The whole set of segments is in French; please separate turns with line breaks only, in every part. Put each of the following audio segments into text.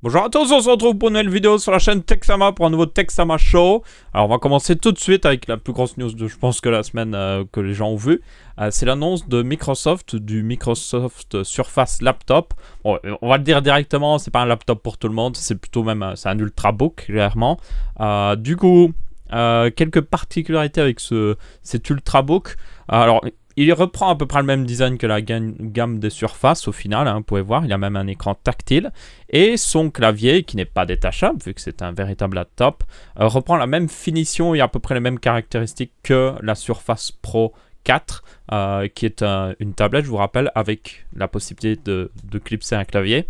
Bonjour à tous, on se retrouve pour une nouvelle vidéo sur la chaîne Texama pour un nouveau Texama Show. Alors on va commencer tout de suite avec la plus grosse news de je pense que la semaine que les gens ont vu. C'est l'annonce de Microsoft, du Microsoft Surface Laptop. Bon, on va le dire directement, c'est pas un laptop pour tout le monde, c'est plutôt même c'est un ultrabook clairement. Du coup, quelques particularités avec cet ultrabook. Alors il reprend à peu près le même design que la gamme des Surface au final, hein, vous pouvez voir, il a même un écran tactile. Et son clavier, qui n'est pas détachable, vu que c'est un véritable laptop, reprend la même finition et à peu près les mêmes caractéristiques que la Surface Pro 4, qui est une tablette, je vous rappelle, avec la possibilité de clipser un clavier.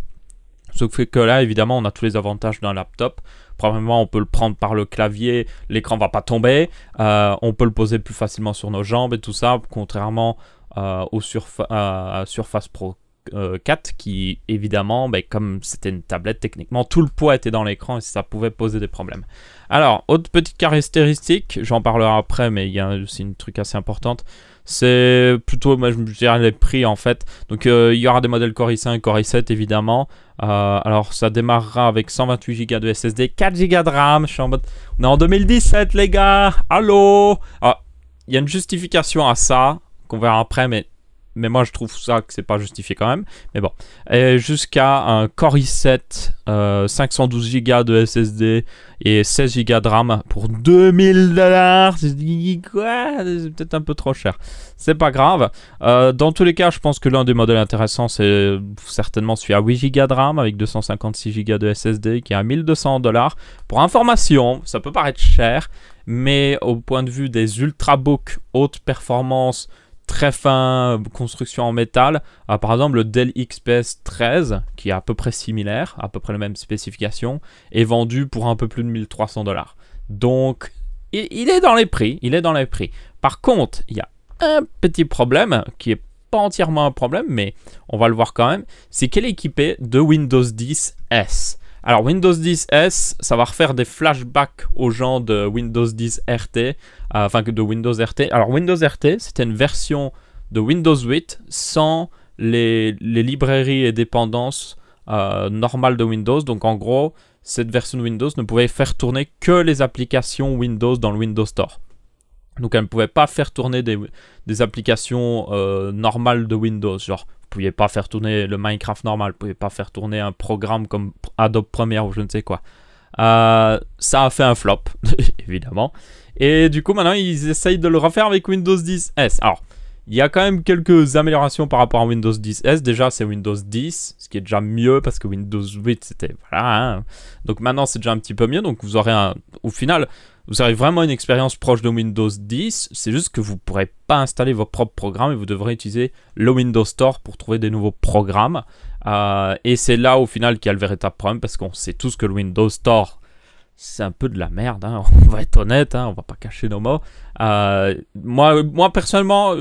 Sauf que là, évidemment, on a tous les avantages d'un laptop. Premièrement, on peut le prendre par le clavier, l'écran ne va pas tomber. On peut le poser plus facilement sur nos jambes et tout ça, contrairement au Surface Pro 4 qui, évidemment, comme c'était une tablette, techniquement, tout le poids était dans l'écran et ça pouvait poser des problèmes. Alors, autre petite caractéristique, j'en parlerai après, mais il y a aussi une truc assez importante. C'est plutôt, moi, je dirais les prix en fait. Donc il y aura des modèles Core i5, Core i7 évidemment. Alors ça démarrera avec 128 Go de SSD, 4 Go de RAM. Je suis en mode, on est en 2017 les gars. Allô. Alors, il y a une justification à ça qu'on verra après, mais moi je trouve ça que c'est pas justifié quand même. Mais bon, jusqu'à un Core i7, 512 Go de SSD et 16 Go de RAM pour 2000 $. Je dis quoi? C'est peut-être un peu trop cher. C'est pas grave. Dans tous les cas, je pense que l'un des modèles intéressants, c'est certainement celui à 8 Go de RAM avec 256 Go de SSD qui est à 1200 $. Pour information, ça peut paraître cher, mais au point de vue des ultrabooks haute performance, très fin, construction en métal, par exemple le Dell XPS 13 qui est à peu près similaire, à peu près les mêmes spécifications, est vendu pour un peu plus de 1300 $. Donc il est dans les prix, Par contre, il y a un petit problème qui est pas entièrement un problème, mais on va le voir quand même, c'est qu'elle est équipée de Windows 10 S. Alors Windows 10 S, ça va refaire des flashbacks aux gens de Windows 10 RT, enfin de Windows RT. Alors Windows RT, c'était une version de Windows 8 sans les librairies et dépendances normales de Windows. Donc en gros, cette version de Windows ne pouvait faire tourner que les applications Windows dans le Windows Store. Donc elle ne pouvait pas faire tourner des applications normales de Windows, genre vous ne pouviez pas faire tourner le Minecraft normal, vous ne pouviez pas faire tourner un programme comme Adobe Premiere ou je ne sais quoi. Ça a fait un flop, évidemment. Et du coup, maintenant, ils essayent de le refaire avec Windows 10 S. Alors, il y a quand même quelques améliorations par rapport à Windows 10 S. Déjà, c'est Windows 10, ce qui est déjà mieux parce que Windows 8, c'était... Voilà, hein. Donc maintenant, c'est déjà un petit peu mieux. Donc vous aurez au final... Vous aurez vraiment une expérience proche de Windows 10, c'est juste que vous ne pourrez pas installer vos propres programmes et vous devrez utiliser le Windows Store pour trouver des nouveaux programmes. Et c'est là au final qu'il y a le véritable problème parce qu'on sait tous que le Windows Store, c'est un peu de la merde, hein. On va être honnête, hein, on va pas cacher nos mots. Moi personnellement,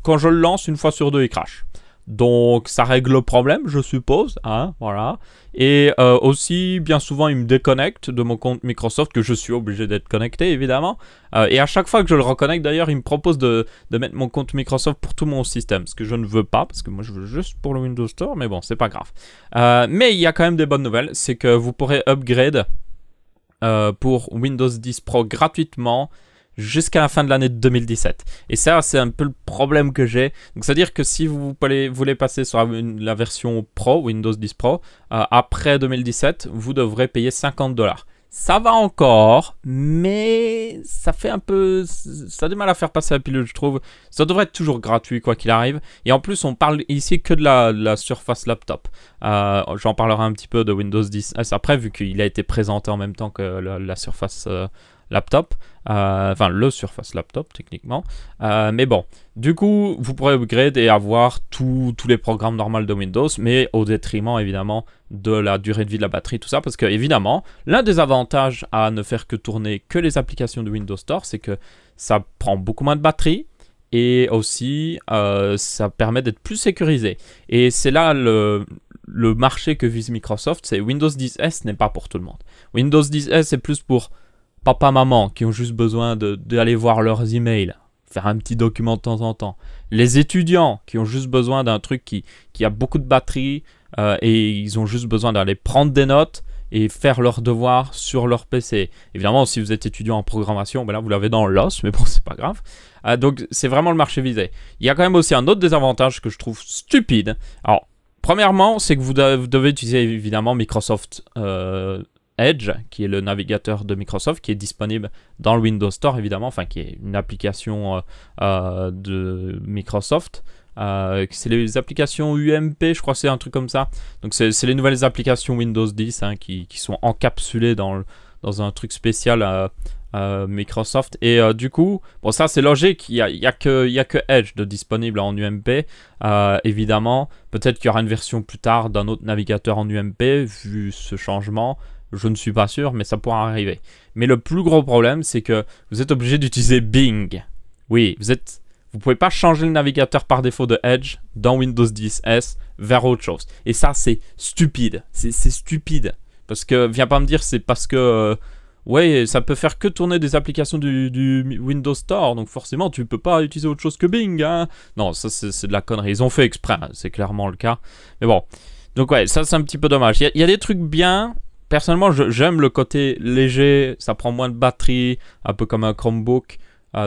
quand je le lance, une fois sur deux, il crache. Donc ça règle le problème, je suppose, hein, voilà. Et aussi, bien souvent, il me déconnecte de mon compte Microsoft, que je suis obligé d'être connecté, évidemment. Et à chaque fois que je le reconnecte, d'ailleurs, il me propose de mettre mon compte Microsoft pour tout mon système, ce que je ne veux pas, parce que moi, je veux juste pour le Windows Store, mais bon, c'est pas grave. Mais il y a quand même des bonnes nouvelles, c'est que vous pourrez upgrade pour Windows 10 Pro gratuitement jusqu'à la fin de l'année 2017. Et ça, c'est un peu le problème que j'ai. Donc, c'est-à-dire que si vous voulez passer sur la version Pro, Windows 10 Pro, après 2017, vous devrez payer 50 $. Ça va encore, mais ça fait un peu... Ça a du mal à faire passer la pilule, je trouve. Ça devrait être toujours gratuit, quoi qu'il arrive. Et en plus, on parle ici que de la Surface Laptop. J'en parlerai un petit peu de Windows 10 S après, vu qu'il a été présenté en même temps que la Surface Laptop. Enfin, le Surface Laptop, techniquement. Mais bon, du coup, vous pourrez upgrade et avoir tous les programmes normaux de Windows, mais au détriment, évidemment, de la durée de vie de la batterie, tout ça, parce que, évidemment, l'un des avantages à ne faire que tourner que les applications de Windows Store, c'est que ça prend beaucoup moins de batterie, et aussi, ça permet d'être plus sécurisé. Et c'est là le marché que vise Microsoft, c'est Windows 10 S n'est pas pour tout le monde. Windows 10 S, c'est plus pour papa, maman, qui ont juste besoin d'aller voir leurs emails, faire un petit document de temps en temps. Les étudiants, qui ont juste besoin d'un truc qui a beaucoup de batterie et ils ont juste besoin d'aller prendre des notes et faire leurs devoirs sur leur PC. Évidemment, si vous êtes étudiant en programmation, ben là vous l'avez dans l'os, mais bon, c'est pas grave. Donc c'est vraiment le marché visé. Il y a quand même aussi un autre désavantage que je trouve stupide. Alors, premièrement, c'est que vous devez utiliser évidemment Microsoft Edge, qui est le navigateur de Microsoft, qui est disponible dans le Windows Store évidemment, enfin qui est une application de Microsoft. C'est les applications UMP, je crois que c'est un truc comme ça. Donc c'est les nouvelles applications Windows 10 hein, qui sont encapsulées dans un truc spécial Microsoft. Et du coup, bon ça c'est logique, il y a que Edge de disponible en UMP. Évidemment, peut-être qu'il y aura une version plus tard d'un autre navigateur en UMP, vu ce changement. Je ne suis pas sûr, mais ça pourra arriver. Mais le plus gros problème, c'est que vous êtes obligé d'utiliser Bing. Oui, vous pouvez pas changer le navigateur par défaut de Edge dans Windows 10 S vers autre chose. Et ça, c'est stupide. C'est stupide. Parce que, viens pas me dire, c'est parce que... ouais, ça peut faire que tourner des applications du Windows Store. Donc forcément, tu peux pas utiliser autre chose que Bing. Hein. Non, ça, c'est de la connerie. Ils ont fait exprès. Hein, c'est clairement le cas. Mais bon. Donc ouais, ça, c'est un petit peu dommage. Il y a des trucs bien... Personnellement, j'aime le côté léger, ça prend moins de batterie, un peu comme un Chromebook.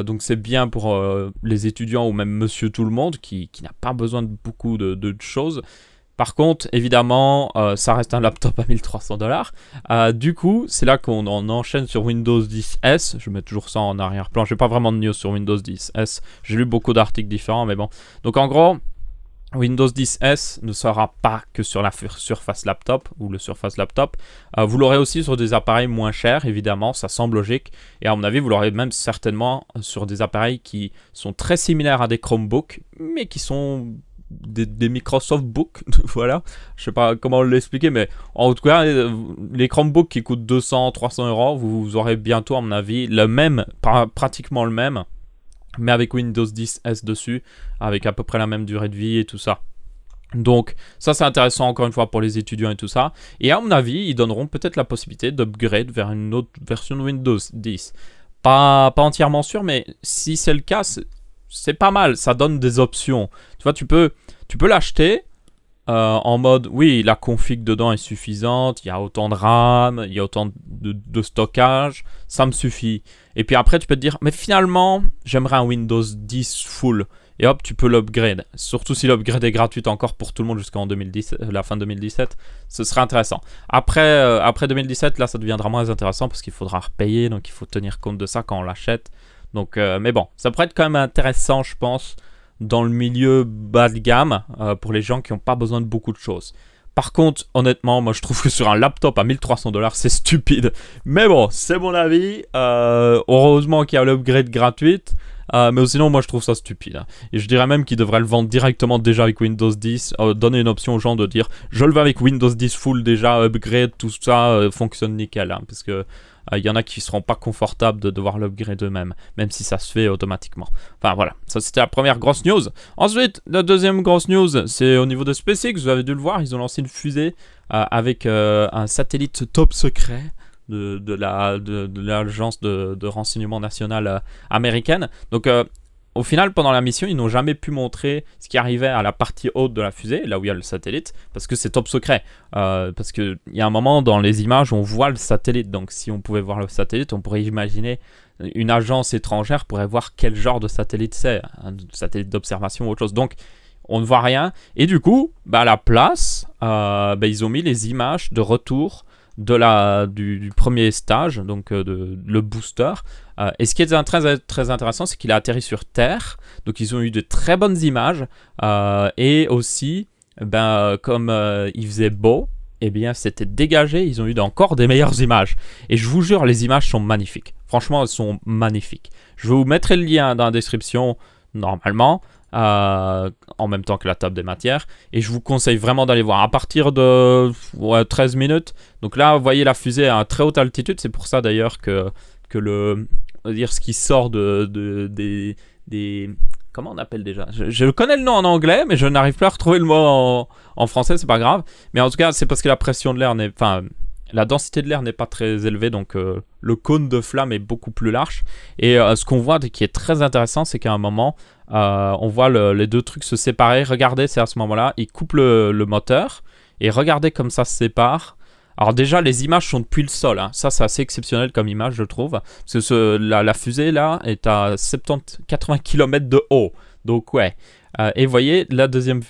Donc c'est bien pour les étudiants ou même monsieur tout le monde qui n'a pas besoin de beaucoup de choses. Par contre, évidemment, ça reste un laptop à 1300 $. Du coup, c'est là qu'on enchaîne sur Windows 10 S. Je mets toujours ça en arrière-plan. J'ai pas vraiment de news sur Windows 10 S. J'ai lu beaucoup d'articles différents, mais bon. Donc en gros... Windows 10 S ne sera pas que sur la Surface Laptop ou le Surface Laptop. Vous l'aurez aussi sur des appareils moins chers, évidemment, ça semble logique. Et à mon avis, vous l'aurez même certainement sur des appareils qui sont très similaires à des Chromebooks, mais qui sont des Microsoft Books. Voilà, je sais pas comment l'expliquer, mais en tout cas, les Chromebooks qui coûtent 200-300 €, vous aurez bientôt, à mon avis, le même, pratiquement le même, mais avec Windows 10 S dessus, avec à peu près la même durée de vie et tout ça. Donc ça c'est intéressant encore une fois pour les étudiants et tout ça. Et à mon avis, ils donneront peut-être la possibilité d'upgrade vers une autre version de Windows 10. Pas entièrement sûr, mais si c'est le cas, c'est pas mal, ça donne des options. Tu vois, tu peux l'acheter en mode, oui, la config dedans est suffisante, il y a autant de RAM, il y a autant de stockage, ça me suffit. Et puis après, tu peux te dire, mais finalement, j'aimerais un Windows 10 full. Et hop, tu peux l'upgrade. Surtout si l'upgrade est gratuit encore pour tout le monde jusqu'en la fin 2017, ce serait intéressant. Après 2017, là, ça deviendra moins intéressant parce qu'il faudra repayer, donc il faut tenir compte de ça quand on l'achète. Donc, mais bon, ça pourrait être quand même intéressant, je pense, dans le milieu bas de gamme, pour les gens qui n'ont pas besoin de beaucoup de choses. Par contre, honnêtement, moi je trouve que sur un laptop à 1300 $, c'est stupide. Mais bon, c'est mon avis. Heureusement qu'il y a l'upgrade gratuite. Mais sinon, moi je trouve ça stupide. Et je dirais même qu'ils devraient le vendre directement déjà avec Windows 10. Donner une option aux gens de dire je le veux avec Windows 10 full déjà, upgrade, tout ça fonctionne nickel. Hein, parce que il y en a qui ne seront pas confortables de devoir l'upgrade eux-mêmes, même si ça se fait automatiquement. Enfin voilà, ça c'était la première grosse news. Ensuite, la deuxième grosse news, c'est au niveau de SpaceX, vous avez dû le voir, ils ont lancé une fusée avec un satellite top secret de l'agence de renseignement national américaine. Donc au final, pendant la mission, ils n'ont jamais pu montrer ce qui arrivait à la partie haute de la fusée, là où il y a le satellite, parce que c'est top secret. Parce qu'il y a un moment dans les images où on voit le satellite. Donc si on pouvait voir le satellite, on pourrait imaginer une agence étrangère pourrait voir quel genre de satellite c'est, un satellite d'observation ou autre chose. Donc on ne voit rien. Et du coup, à la place, ils ont mis les images de retour du premier stage, donc le booster. Et ce qui est très, très intéressant, c'est qu'il a atterri sur Terre. Donc ils ont eu de très bonnes images. Et aussi, comme il faisait beau, eh bien c'était dégagé. Ils ont eu encore des meilleures images. Et je vous jure, les images sont magnifiques. Franchement, elles sont magnifiques. Je vous mettrai le lien dans la description, normalement. En même temps que la table des matières, et je vous conseille vraiment d'aller voir à partir de 13 minutes. Donc là vous voyez la fusée à très haute altitude, c'est pour ça d'ailleurs que ce qui sort des comment on appelle déjà, je connais le nom en anglais mais je n'arrive pas à retrouver le mot en français, c'est pas grave, mais en tout cas c'est parce que la pression de l'air la densité de l'air n'est pas très élevée, donc le cône de flamme est beaucoup plus large. Et ce qu'on voit qui est très intéressant, c'est qu'à un moment, on voit les deux trucs se séparer. Regardez, c'est à ce moment-là, il coupe le moteur. Et regardez comme ça se sépare. Alors déjà, les images sont depuis le sol. Hein. Ça, c'est assez exceptionnel comme image, je trouve. Parce que la fusée, là, est à 70-80 km de haut. Donc, ouais. Et vous voyez, la deuxième...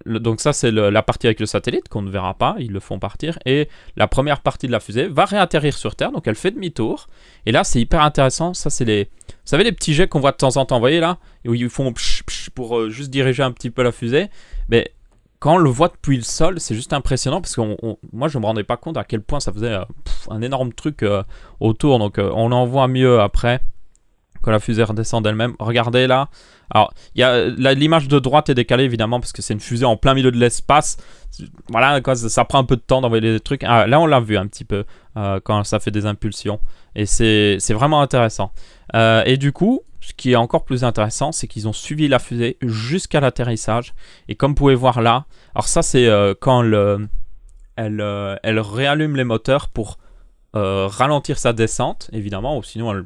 donc ça, c'est la partie avec le satellite qu'on ne verra pas. Ils le font partir. Et la première partie de la fusée va réatterrir sur Terre. Donc, elle fait demi-tour. Et là, c'est hyper intéressant. Ça, c'est les... Vous savez, les petits jets qu'on voit de temps en temps. Vous voyez, là, où ils font psh, psh, pour juste diriger un petit peu la fusée. Mais... Quand on le voit depuis le sol, c'est juste impressionnant parce que moi, je ne me rendais pas compte à quel point ça faisait un énorme truc autour. Donc, on en voit mieux après quand la fusée redescend d'elle-même. Regardez là. Alors, l'image de droite est décalée évidemment parce que c'est une fusée en plein milieu de l'espace. Voilà, ça prend un peu de temps d'envoyer des trucs. Ah, là, on l'a vu un petit peu quand ça fait des impulsions. Et c'est vraiment intéressant. Et du coup... Ce qui est encore plus intéressant, c'est qu'ils ont suivi la fusée jusqu'à l'atterrissage. Et comme vous pouvez voir là, alors ça c'est quand elle réallume les moteurs pour ralentir sa descente, évidemment, ou sinon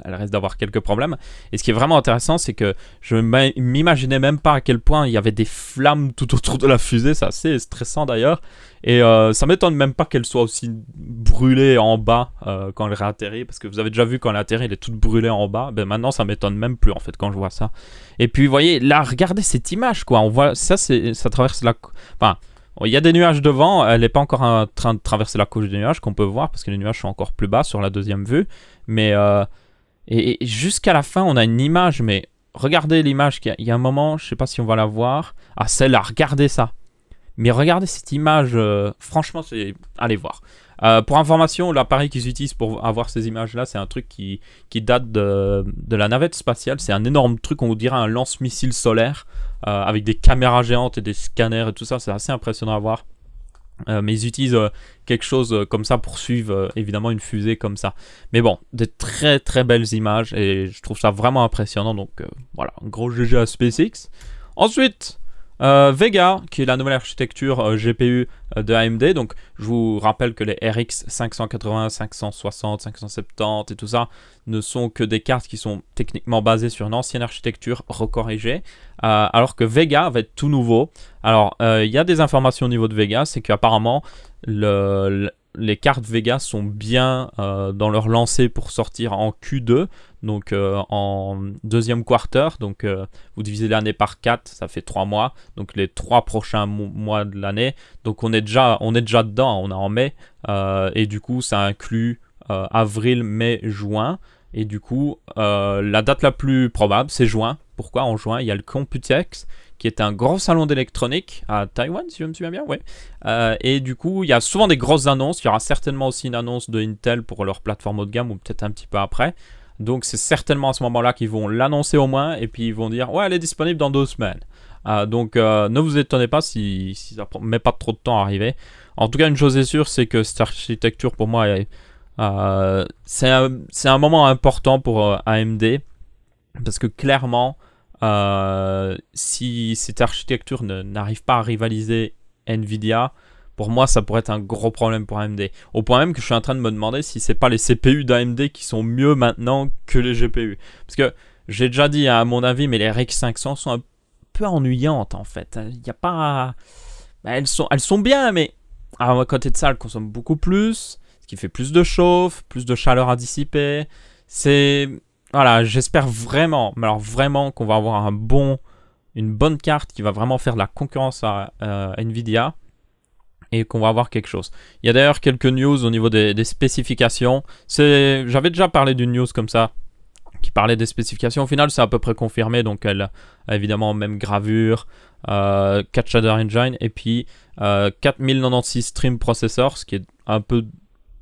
elle risque d'avoir quelques problèmes. Et ce qui est vraiment intéressant, c'est que je m'imaginais même pas à quel point il y avait des flammes tout autour de la fusée. C'est assez stressant d'ailleurs. Et ça m'étonne même pas qu'elle soit aussi brûlée en bas quand elle réatterrit. Parce que vous avez déjà vu quand elle atterrit, elle est toute brûlée en bas. Ben maintenant, ça m'étonne même plus en fait quand je vois ça. Et puis, vous voyez, là, regardez cette image quoi. On voit ça, ça traverse la... Enfin... Il y a des nuages devant, elle n'est pas encore en train de traverser la couche des nuages qu'on peut voir parce que les nuages sont encore plus bas sur la deuxième vue. Mais et jusqu'à la fin, on a une image, mais regardez l'image. Il y a un moment, je ne sais pas si on va la voir. Ah, celle-là, regardez ça. Mais regardez cette image, franchement, allez voir. Pour information, l'appareil qu'ils utilisent pour avoir ces images-là, c'est un truc qui date de la navette spatiale. C'est un énorme truc, on vous dirait un lance-missile solaire avec des caméras géantes et des scanners et tout ça. C'est assez impressionnant à voir. Mais ils utilisent quelque chose comme ça pour suivre évidemment une fusée comme ça. Mais bon, des très très belles images et je trouve ça vraiment impressionnant. Donc voilà, un gros GG à SpaceX. Ensuite... Vega, qui est la nouvelle architecture GPU de AMD. Donc, je vous rappelle que les RX 580, 560, 570 et tout ça ne sont que des cartes qui sont techniquement basées sur une ancienne architecture recorrigée. Alors que Vega va être tout nouveau. Alors, il y a des informations au niveau de Vega, c'est qu'apparemment, les cartes Vega sont bien dans leur lancée pour sortir en Q2, donc en deuxième quarter. Donc vous divisez l'année par 4, ça fait 3 mois, donc les 3 prochains mois de l'année. Donc on est déjà dedans, on est en mai, et du coup ça inclut avril, mai, juin. Et du coup, la date la plus probable, c'est juin. Pourquoi en juin? Il y a le Computex, qui est un gros salon d'électronique à Taïwan, si je me souviens bien, ouais. Et du coup, il y a souvent des grosses annonces. Il y aura certainement aussi une annonce de Intel pour leur plateforme haut de gamme, ou peut-être un petit peu après. Donc, c'est certainement à ce moment-là qu'ils vont l'annoncer au moins, et puis ils vont dire, ouais, elle est disponible dans 2 semaines. Donc, ne vous étonnez pas si ça ne met pas trop de temps à arriver. En tout cas, une chose est sûre, c'est que cette architecture, pour moi, c'est un moment important pour AMD, parce que clairement, si cette architecture n'arrive pas à rivaliser Nvidia, pour moi ça pourrait être un gros problème pour AMD. Au point même que je suis en train de me demander si c'est pas les CPU d'AMD qui sont mieux maintenant que les GPU. Parce que j'ai déjà dit à mon avis, mais les RX 500 sont un peu ennuyantes en fait. Il n'y a pas... elles sont bien, mais à côté de ça, elles consomment beaucoup plus, ce qui fait plus de chauffe, plus de chaleur à dissiper. Voilà, j'espère vraiment, mais alors vraiment qu'on va avoir une bonne carte qui va vraiment faire de la concurrence à Nvidia et qu'on va avoir quelque chose. Il y a d'ailleurs quelques news au niveau des spécifications. J'avais déjà parlé d'une news comme ça qui parlait des spécifications. Au final, c'est à peu près confirmé. Donc, elle a évidemment même gravure, 4 shader engine et puis 4096 stream processor, ce qui est un peu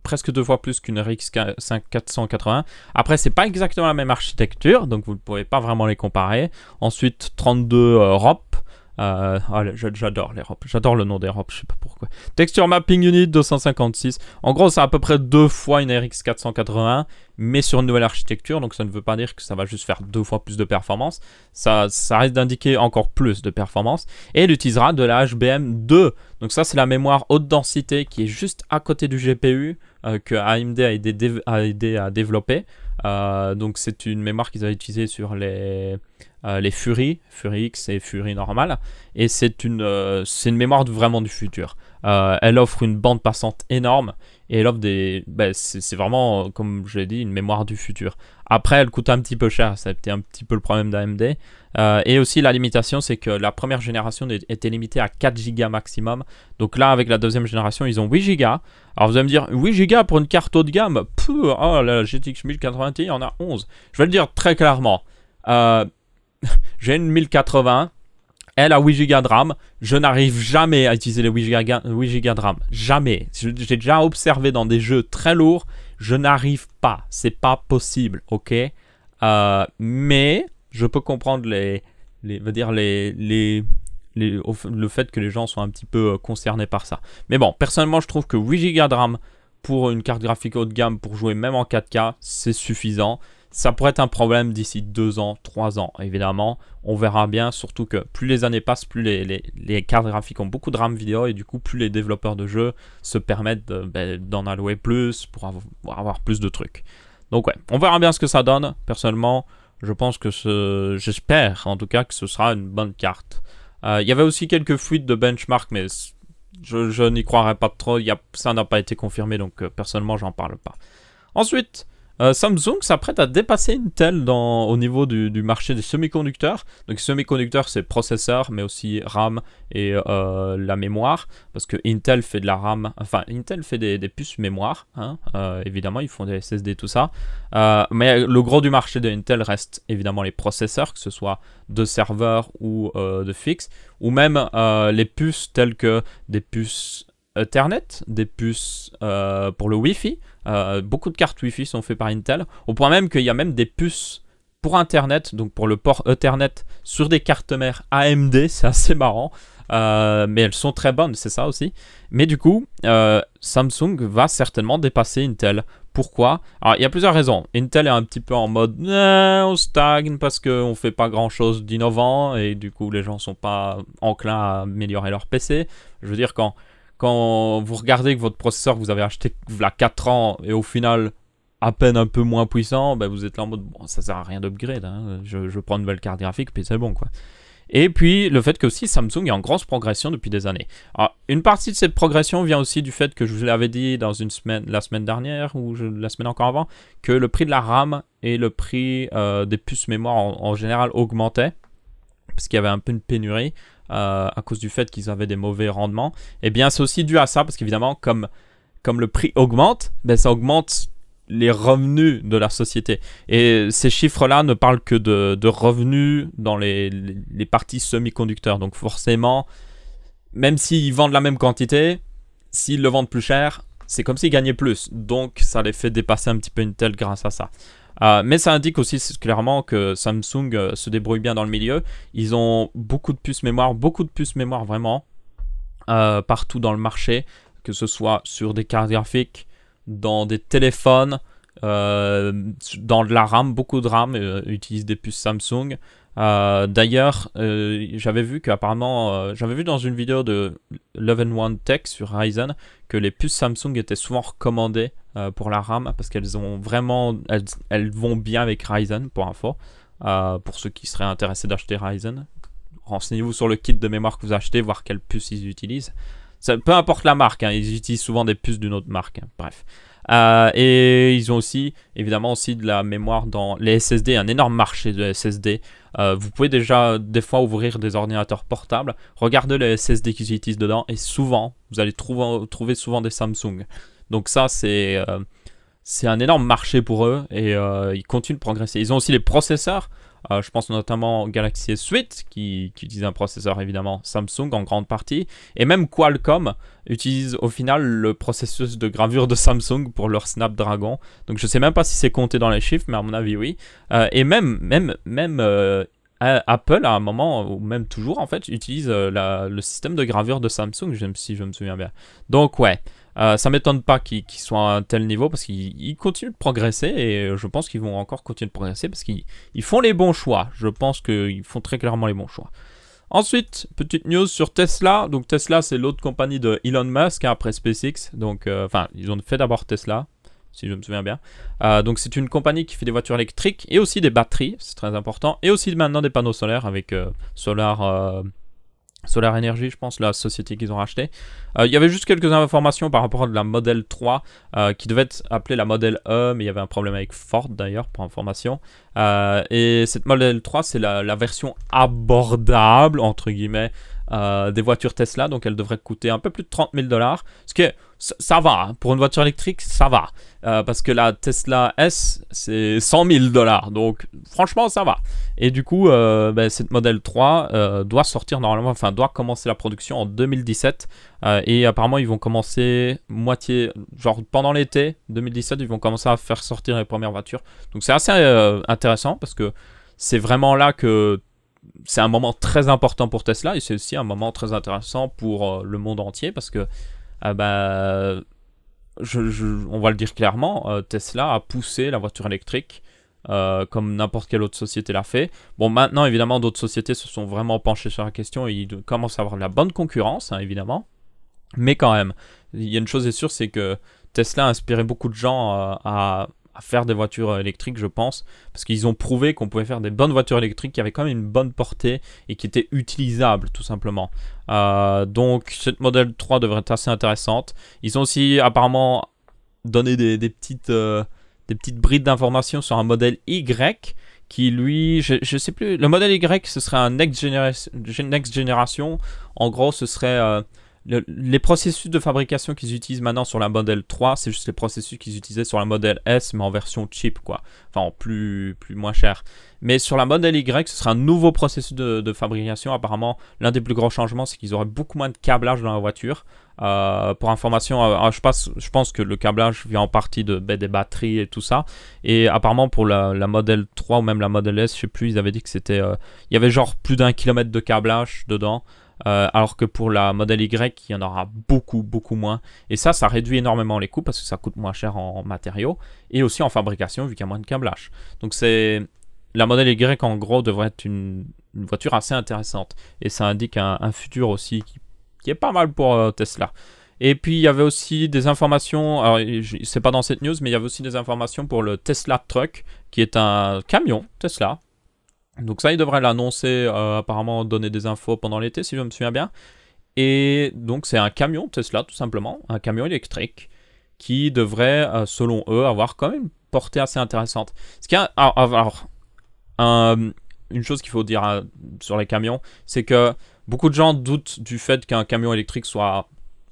presque 2 fois plus qu'une RX 480. Après, c'est pas exactement la même architecture, donc vous ne pouvez pas vraiment les comparer. Ensuite, 32 ROP. J'adore les ROP, j'adore le nom des ROP, je sais pas pourquoi. Texture Mapping Unit 256. En gros, c'est à peu près 2 fois une RX 480, mais sur une nouvelle architecture, donc ça ne veut pas dire que ça va juste faire 2 fois plus de performance. Ça risque d'indiquer encore plus de performance. Et elle utilisera de la HBM2. Donc ça, c'est la mémoire haute densité qui est juste à côté du GPU que AMD a aidé à développer. Donc c'est une mémoire qu'ils avaient utilisée sur les Fury X et Fury normal. Et c'est une mémoire vraiment du futur. Elle offre une bande passante énorme et elle offre c'est vraiment, comme je l'ai dit, une mémoire du futur. Après, elle coûte un petit peu cher, c'était un petit peu le problème d'AMD. Et aussi, la limitation, c'est que la première génération était limitée à 4 Go maximum. Donc là, avec la deuxième génération, ils ont 8 Go. Alors vous allez me dire, 8 Go pour une carte haut de gamme, la GTX 1080 Ti, il y en a 11. Je vais le dire très clairement. J'ai une 1080. Elle a 8 Go de RAM. Je n'arrive jamais à utiliser les 8 Go de RAM. Jamais. J'ai déjà observé dans des jeux très lourds. Je n'arrive pas. C'est pas possible. Ok. Mais je peux comprendre le fait que les gens soient un petit peu concernés par ça. Mais bon, personnellement, je trouve que 8 Go de RAM pour une carte graphique haut de gamme pour jouer même en 4K, c'est suffisant. Ça pourrait être un problème d'ici 2 ans, 3 ans, évidemment. On verra bien, surtout que plus les années passent, plus les cartes graphiques ont beaucoup de RAM vidéo et du coup, plus les développeurs de jeux se permettent d'en allouer plus pour avoir plus de trucs. Donc ouais, on verra bien ce que ça donne. Personnellement, je pense que j'espère en tout cas que ce sera une bonne carte. Il y avait aussi quelques fuites de benchmark, mais je n'y croirais pas trop. Ça n'a pas été confirmé, donc personnellement, j'en parle pas. Ensuite, Samsung s'apprête à dépasser Intel au niveau du marché des semi-conducteurs. Donc semi-conducteurs, c'est processeur, mais aussi RAM et la mémoire. Parce que Intel fait de la RAM, enfin Intel fait des puces mémoire, hein, évidemment, ils font des SSD, tout ça. Mais le gros du marché de Intel reste évidemment les processeurs, que ce soit de serveur ou de fixe, ou même les puces telles que des puces Ethernet, des puces pour le Wi-Fi. Beaucoup de cartes Wi-Fi sont faites par Intel, au point même qu'il y a même des puces pour Internet, donc pour le port Ethernet sur des cartes mères AMD, c'est assez marrant, mais elles sont très bonnes, c'est ça aussi. Mais du coup, Samsung va certainement dépasser Intel. Pourquoi? Alors, il y a plusieurs raisons. Intel est un petit peu en mode on stagne parce qu'on ne fait pas grand chose d'innovant et du coup, les gens ne sont pas enclins à améliorer leur PC. Je veux dire, quand vous regardez que votre processeur que vous avez acheté il y a 4 ans et au final à peine un peu moins puissant, vous êtes là en mode bon, ça sert à rien d'upgrade, hein. je prends une nouvelle carte graphique puis c'est bon quoi. Et puis le fait que aussi Samsung est en grosse progression depuis des années. Alors, une partie de cette progression vient aussi du fait que je vous l'avais dit la semaine dernière ou la semaine encore avant, que le prix de la RAM et le prix des puces mémoire en général augmentaient parce qu'il y avait un peu une pénurie. À cause du fait qu'ils avaient des mauvais rendements, et bien c'est aussi dû à ça, parce qu'évidemment, comme le prix augmente, ça augmente les revenus de la société. Et ces chiffres-là ne parlent que de revenus dans les parties semi-conducteurs. Donc forcément, même s'ils vendent la même quantité, s'ils le vendent plus cher, c'est comme s'ils gagnaient plus. Donc ça les fait dépasser un petit peu Intel grâce à ça. Mais ça indique aussi clairement que Samsung se débrouille bien dans le milieu. Ils ont beaucoup de puces mémoire vraiment, partout dans le marché, que ce soit sur des cartes graphiques, dans des téléphones, dans de la RAM, beaucoup de RAM utilisent des puces Samsung. D'ailleurs, j'avais vu qu'apparemment, j'avais vu dans une vidéo de Love and One Tech sur Ryzen que les puces Samsung étaient souvent recommandées pour la RAM parce qu'elles ont vraiment, elles vont bien avec Ryzen, pour info. Pour ceux qui seraient intéressés d'acheter Ryzen, renseignez-vous sur le kit de mémoire que vous achetez, voir quelle puce ils utilisent. Peu importe la marque, hein, ils utilisent souvent des puces d'une autre marque, hein, bref. Et ils ont aussi, évidemment, aussi de la mémoire dans les SSD, un énorme marché de SSD. Vous pouvez déjà, des fois, ouvrir des ordinateurs portables, regarder les SSD qu'ils utilisent dedans, et souvent, vous allez trouver souvent des Samsung. Donc ça, c'est un énorme marché pour eux, et ils continuent de progresser. Ils ont aussi les processeurs. Je pense notamment Galaxy S8 qui utilise un processeur évidemment Samsung en grande partie, et même Qualcomm utilise au final le processus de gravure de Samsung pour leur Snapdragon. Donc je sais même pas si c'est compté dans les chiffres, mais à mon avis oui. Et même Apple à un moment, ou même toujours en fait, utilise le système de gravure de Samsung, si je me souviens bien. Donc ouais. Ça m'étonne pas qu'ils soient à un tel niveau parce qu'ils continuent de progresser, et je pense qu'ils vont encore continuer de progresser parce qu'ils font les bons choix. Je pense qu'ils font très clairement les bons choix. Ensuite, petite news sur Tesla. Donc Tesla, c'est l'autre compagnie de Elon Musk après SpaceX. Donc, ils ont fait d'abord Tesla. si je me souviens bien. Donc c'est une compagnie qui fait des voitures électriques et aussi des batteries, c'est très important, et aussi maintenant des panneaux solaires avec Solar Energy, je pense, la société qu'ils ont rachetée. Il y avait juste quelques informations par rapport à la Model 3 qui devait être appelée la Model E, mais il y avait un problème avec Ford d'ailleurs, pour information. Et cette Model 3, c'est la version abordable, entre guillemets, des voitures Tesla, donc elle devrait coûter un peu plus de 30 000 $. Ce qui est, ça va, hein, pour une voiture électrique, ça va. Parce que la Tesla S, c'est 100 000 $, donc franchement, ça va. Et du coup, cette Model 3 doit sortir normalement, enfin, doit commencer la production en 2017. Et apparemment, ils vont commencer genre pendant l'été 2017, ils vont commencer à faire sortir les premières voitures. Donc c'est assez intéressant parce que c'est vraiment là que c'est un moment très important pour Tesla et c'est aussi un moment très intéressant pour le monde entier parce que on va le dire clairement, Tesla a poussé la voiture électrique comme n'importe quelle autre société l'a fait. Bon, maintenant évidemment d'autres sociétés se sont vraiment penchées sur la question et ils commencent à avoir de la bonne concurrence, hein, évidemment, mais quand même il y a une chose est sûre, c'est que Tesla a inspiré beaucoup de gens à faire des voitures électriques, je pense, parce qu'ils ont prouvé qu'on pouvait faire des bonnes voitures électriques qui avaient quand même une bonne portée et qui étaient utilisables, tout simplement. Donc, cette Model 3 devrait être assez intéressante. Ils ont aussi apparemment donné des petites brides d'informations sur un modèle Y qui, lui, je sais plus, le modèle Y, ce serait un next generation. En gros, ce serait... les processus de fabrication qu'ils utilisent maintenant sur la Model 3, c'est juste les processus qu'ils utilisaient sur la Model S, mais en version cheap, quoi. Enfin, en plus moins cher. Mais sur la Model Y, ce sera un nouveau processus de fabrication. Apparemment, l'un des plus grands changements, c'est qu'ils auraient beaucoup moins de câblage dans la voiture. Pour information, je pense que le câblage vient en partie des batteries et tout ça. Et apparemment, pour la Model 3 ou même la Model S, je sais plus, ils avaient dit que c'était... il y avait genre plus d'1 kilomètre de câblage dedans. Alors que pour la Model Y, il y en aura beaucoup moins. Et ça réduit énormément les coûts parce que ça coûte moins cher en matériaux et aussi en fabrication vu qu'il y a moins de câblage. Donc la Model Y en gros devrait être une voiture assez intéressante. Et ça indique un futur aussi qui est pas mal pour Tesla. Et puis il y avait aussi des informations, alors c'est pas dans cette news, mais il y avait aussi des informations pour le Tesla Truck qui est un camion Tesla. Donc ça, il devrait l'annoncer, apparemment donner des infos pendant l'été, si je me souviens bien. Et donc c'est un camion Tesla, tout simplement, un camion électrique, qui devrait, selon eux, avoir quand même une portée assez intéressante. Une chose qu'il faut dire sur les camions, c'est que beaucoup de gens doutent du fait qu'un camion électrique soit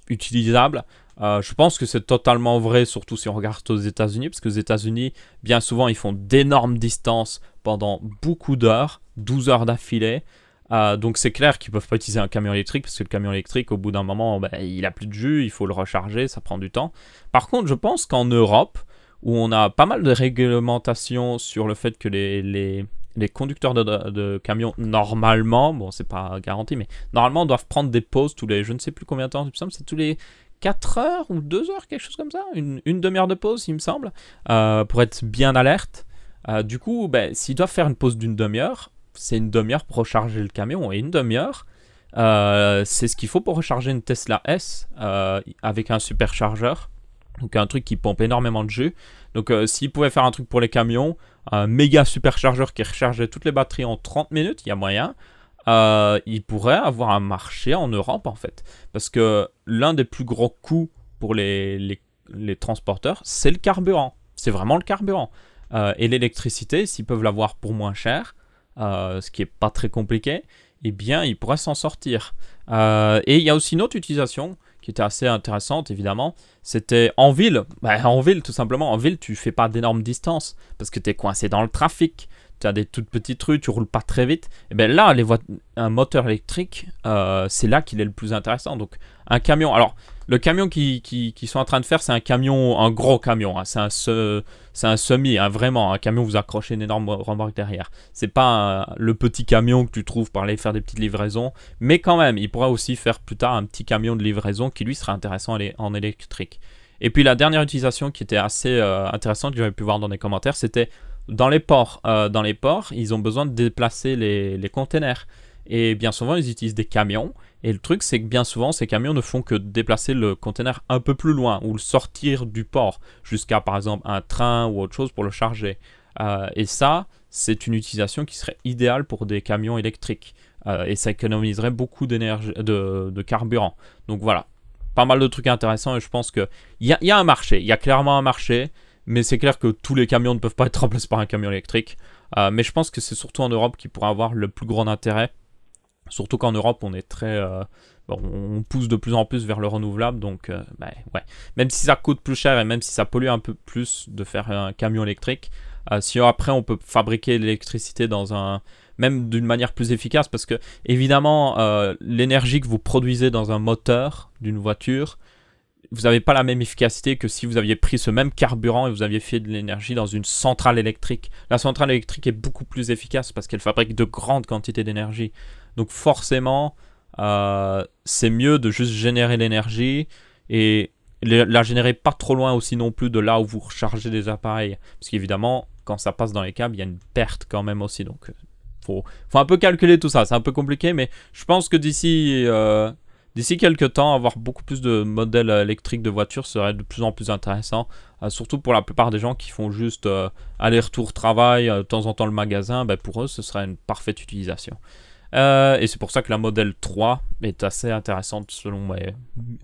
utilisable. Je pense que c'est totalement vrai, surtout si on regarde aux États-Unis, parce que aux États-Unis, bien souvent, ils font d'énormes distances pendant beaucoup d'heures, 12 heures d'affilée. Donc c'est clair qu'ils ne peuvent pas utiliser un camion électrique, parce que le camion électrique, au bout d'un moment, il n'a plus de jus, il faut le recharger, ça prend du temps. Par contre, je pense qu'en Europe, où on a pas mal de réglementations sur le fait que les conducteurs de camions, normalement, bon, c'est pas garanti, mais normalement, doivent prendre des pauses tous les, je ne sais plus combien de temps, c'est tous les 4 heures ou 2 heures, quelque chose comme ça, une demi-heure de pause, il me semble, pour être bien alerte. Du coup, s'ils doivent faire une pause d'une demi-heure, c'est une demi-heure pour recharger le camion. Et une demi-heure, c'est ce qu'il faut pour recharger une Tesla S avec un superchargeur. Donc un truc qui pompe énormément de jus. Donc s'ils pouvaient faire un truc pour les camions, un méga superchargeur qui rechargeait toutes les batteries en 30 minutes, il y a moyen. Il pourrait avoir un marché en Europe en fait. Parce que l'un des plus gros coûts pour les transporteurs, c'est le carburant. C'est vraiment le carburant. Et l'électricité, s'ils peuvent l'avoir pour moins cher, ce qui n'est pas très compliqué, eh bien ils pourraient s'en sortir. Et il y a aussi une autre utilisation qui était assez intéressante évidemment, c'était en ville. En ville tout simplement, en ville tu fais pas d'énormes distances parce que tu es coincé dans le trafic. Tu as des toutes petites rues, tu roules pas très vite. Et bien là, un moteur électrique, c'est là qu'il est le plus intéressant. Donc un camion, alors le camion qu'ils sont en train de faire, c'est un gros camion. Hein. C'est un semi, hein, vraiment. Un camion, vous accrochez une énorme remorque derrière. C'est pas le petit camion que tu trouves pour aller faire des petites livraisons. Mais quand même, il pourra aussi faire plus tard un petit camion de livraison qui lui sera intéressant en électrique. Et puis la dernière utilisation qui était assez intéressante, que j'avais pu voir dans les commentaires, c'était dans les ports. Dans les ports, ils ont besoin de déplacer les containers. Et bien souvent, ils utilisent des camions. Et le truc, c'est que bien souvent, ces camions ne font que déplacer le container un peu plus loin ou le sortir du port jusqu'à, par exemple, un train ou autre chose pour le charger. Et ça, c'est une utilisation qui serait idéale pour des camions électriques. Et ça économiserait beaucoup d'énergie, de carburant. Donc voilà, pas mal de trucs intéressants et je pense qu'il y a un marché. Il y a clairement un marché, mais c'est clair que tous les camions ne peuvent pas être remplacés par un camion électrique. Mais je pense que c'est surtout en Europe qui pourrait avoir le plus grand intérêt. Surtout qu'en Europe, on est très... on pousse de plus en plus vers le renouvelable, donc ouais. Même si ça coûte plus cher et même si ça pollue un peu plus de faire un camion électrique, si après on peut fabriquer l'électricité même d'une manière plus efficace, parce que évidemment, l'énergie que vous produisez dans un moteur d'une voiture, vous n'avez pas la même efficacité que si vous aviez pris ce même carburant et vous aviez fait de l'énergie dans une centrale électrique. La centrale électrique est beaucoup plus efficace parce qu'elle fabrique de grandes quantités d'énergie. Donc forcément, c'est mieux de juste générer l'énergie et la générer pas trop loin aussi non plus de là où vous rechargez des appareils. Parce qu'évidemment, quand ça passe dans les câbles, il y a une perte quand même aussi. Donc faut un peu calculer tout ça. C'est un peu compliqué, mais je pense que d'ici quelques temps, avoir beaucoup plus de modèles électriques de voitures serait de plus en plus intéressant. Surtout pour la plupart des gens qui font juste aller-retour travail, de temps en temps le magasin. Pour eux, ce serait une parfaite utilisation. Et c'est pour ça que la modèle 3 est assez intéressante selon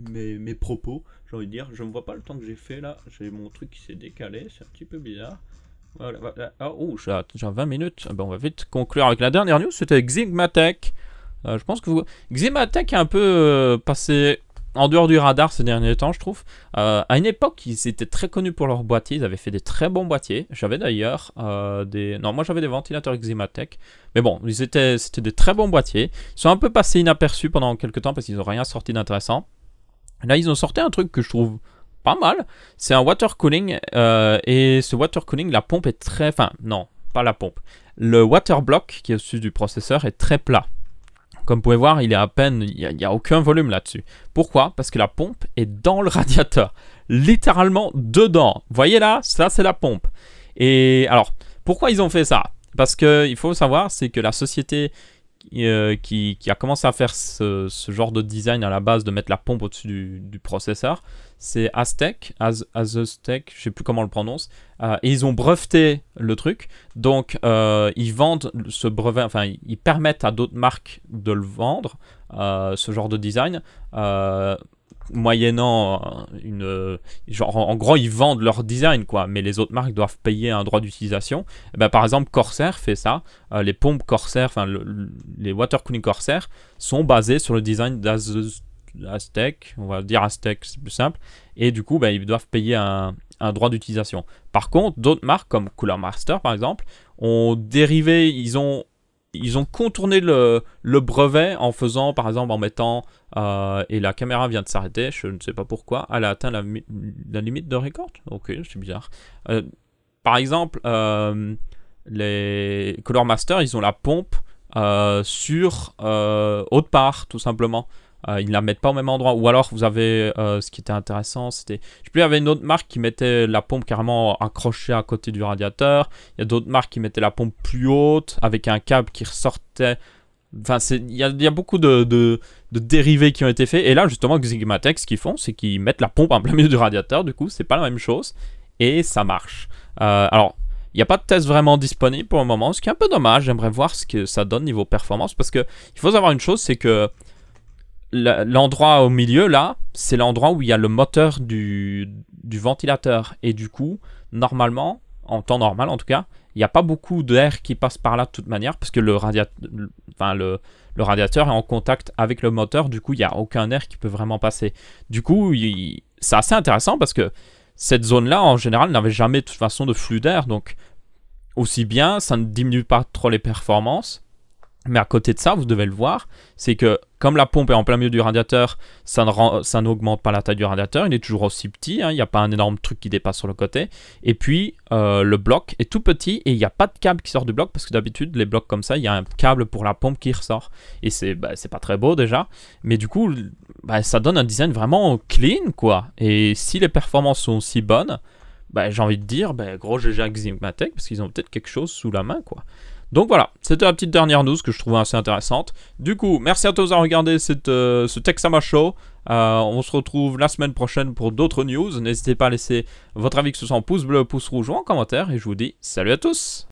mes propos. J'ai envie de dire, je ne vois pas le temps que j'ai fait là. J'ai mon truc qui s'est décalé, c'est un petit peu bizarre. Voilà. J'ai 20 minutes. On va vite conclure avec la dernière news. C'était Ximatec. Je pense que Ximatec est un peu passé en dehors du radar ces derniers temps, je trouve. À une époque, ils étaient très connus pour leurs boîtiers. Ils avaient fait des très bons boîtiers. J'avais d'ailleurs moi j'avais des ventilateurs Ximatec. Mais bon, c'était des très bons boîtiers. Ils sont un peu passés inaperçus pendant quelques temps parce qu'ils n'ont rien sorti d'intéressant. Là, ils ont sorti un truc que je trouve pas mal. C'est un water cooling. Et ce water cooling, la pompe est très... Enfin, non, pas la pompe. Le water block qui est au-dessus du processeur est très plat. Comme vous pouvez voir, il n'y a aucun volume là-dessus. Pourquoi? Parce que la pompe est dans le radiateur. Littéralement dedans. Vous voyez là? Ça, c'est la pompe. Et alors, pourquoi ils ont fait ça? Parce qu'il faut savoir, c'est que la société qui a commencé à faire ce genre de design à la base, de mettre la pompe au-dessus du processeur, c'est Aztec, je ne sais plus comment on le prononce, et ils ont breveté le truc, donc ils vendent ce brevet, enfin ils permettent à d'autres marques de le vendre, ce genre de design, moyennant genre en gros ils vendent leur design quoi, mais les autres marques doivent payer un droit d'utilisation. Par exemple Corsair fait ça, les pompes Corsair, enfin les water cooling Corsair sont basés sur le design d'Aztec, on va dire Aztec, c'est plus simple, et du coup ils doivent payer un droit d'utilisation. Par contre, d'autres marques comme Cooler Master par exemple ont dérivé, ils ont contourné le brevet en faisant, par exemple, en mettant... et la caméra vient de s'arrêter, je ne sais pas pourquoi. Elle a atteint la limite de record. Ok, c'est bizarre. Par exemple, les Color Master, ils ont la pompe sur autre part, tout simplement. Ils ne la mettent pas au même endroit. Ou alors, vous avez... ce qui était intéressant, c'était... Je sais plus, il y avait une autre marque qui mettait la pompe carrément accrochée à côté du radiateur. Il y a d'autres marques qui mettaient la pompe plus haute, avec un câble qui ressortait... Enfin, il y a beaucoup de dérivés qui ont été faits. Et là, justement, Ximatec, ce qu'ils font, c'est qu'ils mettent la pompe en plein milieu du radiateur. Du coup, c'est pas la même chose. Et ça marche. Alors... Il n'y a pas de test vraiment disponible pour le moment, ce qui est un peu dommage. J'aimerais voir ce que ça donne niveau performance. Parce que il faut savoir une chose, c'est que l'endroit au milieu, là, c'est l'endroit où il y a le moteur du ventilateur. Et du coup, normalement, en temps normal en tout cas, il n'y a pas beaucoup d'air qui passe par là de toute manière, parce que le radiateur est en contact avec le moteur. Du coup, il n'y a aucun air qui peut vraiment passer. Du coup, c'est assez intéressant parce que cette zone-là, en général, n'avait jamais de toute façon de flux d'air. Donc, aussi bien, ça ne diminue pas trop les performances. Mais à côté de ça, vous devez le voir, c'est que comme la pompe est en plein milieu du radiateur, ça n'augmente pas la taille du radiateur, il est toujours aussi petit, hein, il n'y a pas un énorme truc qui dépasse sur le côté. Et puis, le bloc est tout petit et il n'y a pas de câble qui sort du bloc, parce que d'habitude, les blocs comme ça, il y a un câble pour la pompe qui ressort. Et c'est pas très beau déjà, mais du coup, ça donne un design vraiment clean, quoi. Et si les performances sont aussi bonnes, j'ai envie de dire, gros GG à Ximatec, parce qu'ils ont peut-être quelque chose sous la main, quoi. Donc voilà, c'était la petite dernière news que je trouvais assez intéressante. Du coup, merci à tous d'avoir regardé ce Texama Show. On se retrouve la semaine prochaine pour d'autres news. N'hésitez pas à laisser votre avis, que ce soit en pouce bleu, pouce rouge ou en commentaire. Et je vous dis salut à tous.